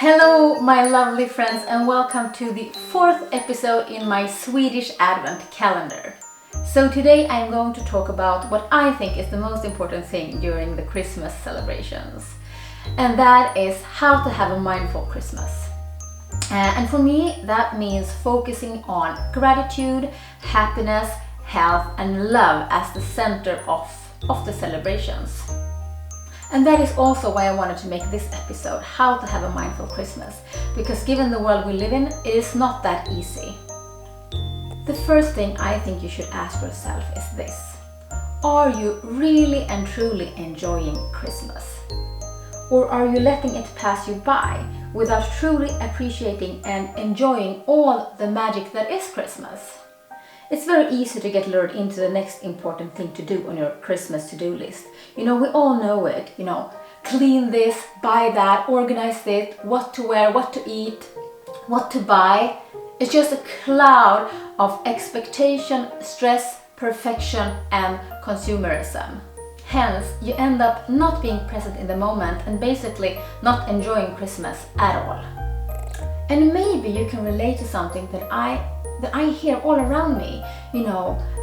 Hello my lovely friends and welcome to the fourth episode in my Swedish Advent Calendar. So today I'm going to talk about what I think is the most important thing during the Christmas celebrations. And that is how to have a mindful Christmas. And for me that means focusing on gratitude, happiness, health and love as the center of the celebrations. And that is also why I wanted to make this episode, how to have a mindful Christmas. Because given the world we live in, it is not that easy. The first thing I think you should ask yourself is this. Are you really and truly enjoying Christmas? Or are you letting it pass you by without truly appreciating and enjoying all the magic that is Christmas? It's very easy to get lured into the next important thing to do on your Christmas to-do list. We all know it, clean this, buy that, organize it, what to wear, what to eat, what to buy. It's just a cloud of expectation, stress, perfection and consumerism. Hence, you end up not being present in the moment and basically not enjoying Christmas at all. And maybe you can relate to something that I hear all around me,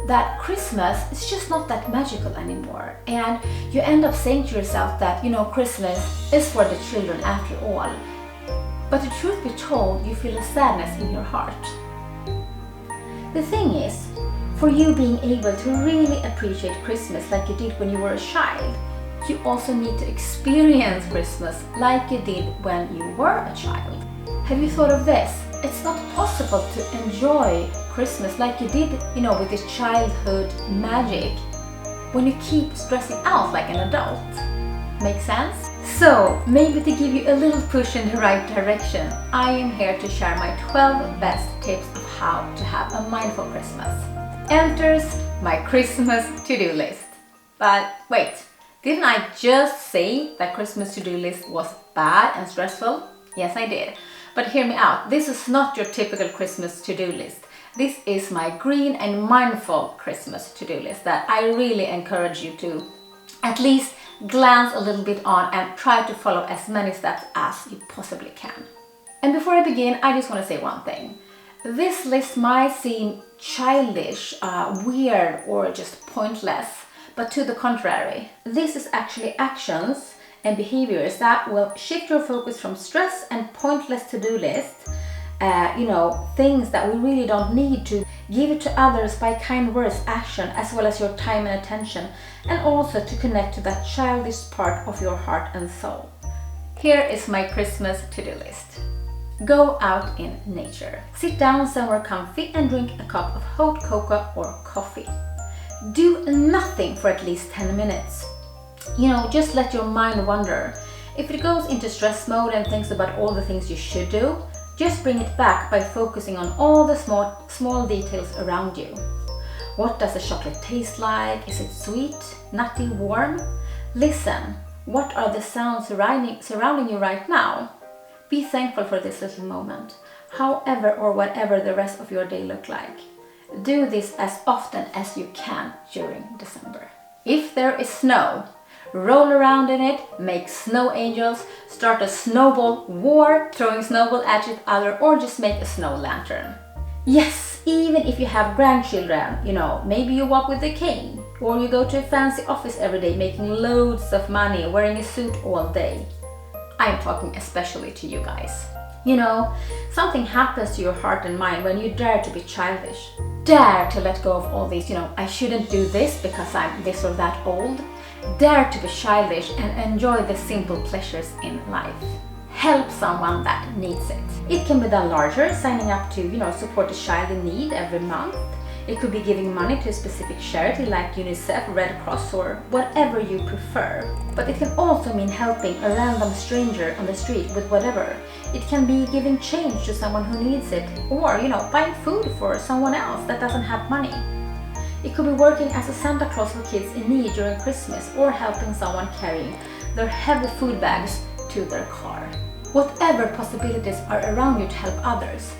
that Christmas is just not that magical anymore. And you end up saying to yourself that, Christmas is for the children after all. But the truth be told, you feel a sadness in your heart. The thing is, for you being able to really appreciate Christmas like you did when you were a child, you also need to experience Christmas like you did when you were a child. Have you thought of this? It's not possible to enjoy Christmas like you did, with this childhood magic when you keep stressing out like an adult. Make sense? So, maybe to give you a little push in the right direction, I am here to share my 12 best tips of how to have a mindful Christmas. Enters my Christmas to-do list. But wait, didn't I just say that Christmas to-do list was bad and stressful? Yes, I did. But hear me out, this is not your typical Christmas to-do list. This is my green and mindful Christmas to-do list that I really encourage you to at least glance a little bit on and try to follow as many steps as you possibly can. And before I begin, I just want to say one thing. This list might seem childish, weird or just pointless, but to the contrary, this is actually actions and behaviors that will shift your focus from stress and pointless to-do lists, things that we really don't need to give it to others by kind words, action, as well as your time and attention, and also to connect to that childish part of your heart and soul. Here is my Christmas to-do list. Go out in nature. Sit down somewhere comfy and drink a cup of hot cocoa or coffee. Do nothing for at least 10 minutes. Just let your mind wander. If it goes into stress mode and thinks about all the things you should do, just bring it back by focusing on all the small details around you. What does the chocolate taste like? Is it sweet, nutty, warm? Listen, what are the sounds surrounding you right now? Be thankful for this little moment, however or whatever the rest of your day look like. Do this as often as you can during December. If there is snow, roll around in it, make snow angels, start a snowball war, throwing snowball at each other, or just make a snow lantern. Yes, even if you have grandchildren, maybe you walk with a cane, or you go to a fancy office every day making loads of money, wearing a suit all day. I am talking especially to you guys. Something happens to your heart and mind when you dare to be childish. Dare to let go of all these, I shouldn't do this because I'm this or that old. Dare to be childish and enjoy the simple pleasures in life. Help someone that needs it. It can be done larger, signing up to, support a child in need every month. It could be giving money to a specific charity like UNICEF, Red Cross or whatever you prefer. But it can also mean helping a random stranger on the street with whatever. It can be giving change to someone who needs it or, buying food for someone else that doesn't have money. It could be working as a Santa Claus for kids in need during Christmas or helping someone carrying their heavy food bags to their car. Whatever possibilities are around you to help others,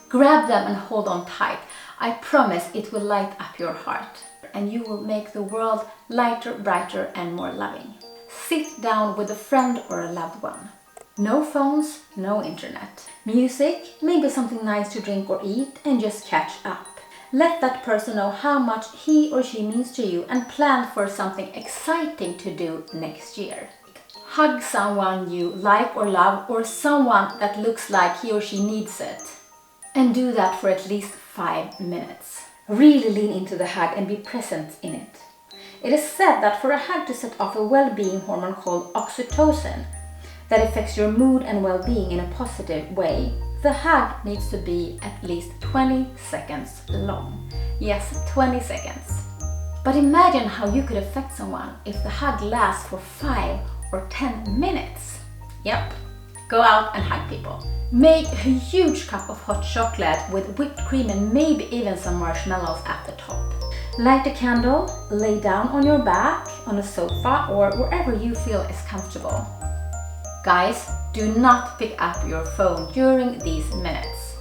grab them and hold on tight. I promise it will light up your heart and you will make the world lighter, brighter and more loving. Sit down with a friend or a loved one. No phones, no internet. Music, maybe something nice to drink or eat, and just catch up. Let that person know how much he or she means to you and plan for something exciting to do next year. Hug someone you like or love, or someone that looks like he or she needs it. And do that for at least 5 minutes. Really lean into the hug and be present in it. It is said that for a hug to set off a well-being hormone called oxytocin that affects your mood and well-being in a positive way, the hug needs to be at least 20 seconds long. Yes, 20 seconds. But imagine how you could affect someone if the hug lasts for 5 or 10 minutes. Yep, go out and hug people. Make a huge cup of hot chocolate with whipped cream and maybe even some marshmallows at the top. Light a candle, lay down on your back, on a sofa, or wherever you feel is comfortable. Guys, do not pick up your phone during these minutes.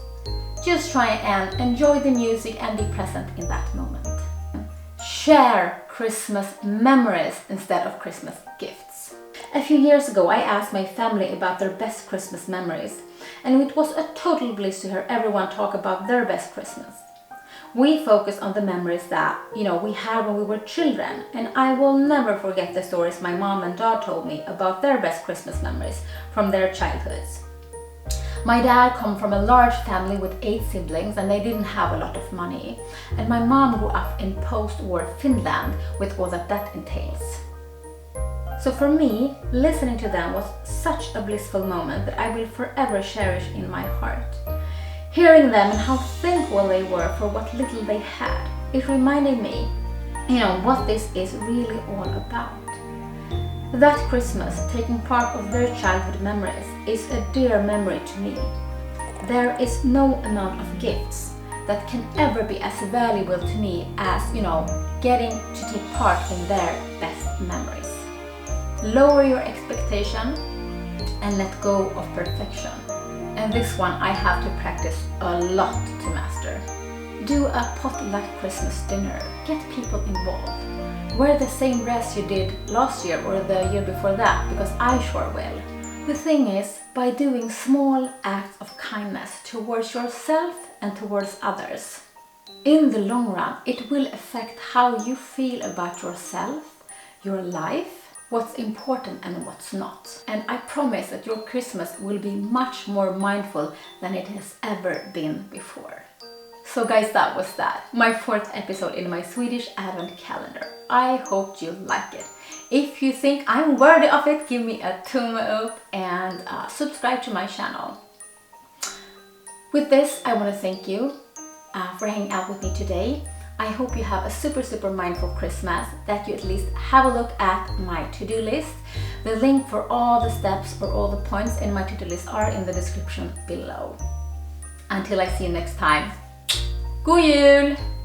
Just try and enjoy the music and be present in that moment. Share Christmas memories instead of Christmas gifts. A few years ago, I asked my family about their best Christmas memories, and it was a total bliss to hear everyone talk about their best Christmas. We focused on the memories that, we had when we were children, and I will never forget the stories my mom and dad told me about their best Christmas memories from their childhoods. My dad come from a large family with 8 siblings, and they didn't have a lot of money. And my mom grew up in post-war Finland with all that entails. So for me, listening to them was such a blissful moment that I will forever cherish in my heart. Hearing them and how thankful they were for what little they had, it reminded me, what this is really all about. That Christmas, taking part of their childhood memories, is a dear memory to me. There is no amount of gifts that can ever be as valuable to me as, getting to take part in their best memories. Lower your expectation and let go of perfection. And this one I have to practice a lot to master. Do a potluck Christmas dinner. Get people involved. Wear the same dress you did last year or the year before that, because I sure will. The thing is, by doing small acts of kindness towards yourself and towards others, in the long run, it will affect how you feel about yourself, your life, what's important and what's not. And I promise that your Christmas will be much more mindful than it has ever been before. So guys, that was that. My 4th episode in my Swedish Advent Calendar. I hope you like it. If you think I'm worthy of it, give me a thumb up and subscribe to my channel. With this, I want to thank you for hanging out with me today. I hope you have a super mindful Christmas, that you at least have a look at my to-do list. The link for all the steps or all the points in my to-do list are in the description below. Until I see you next time, God jul!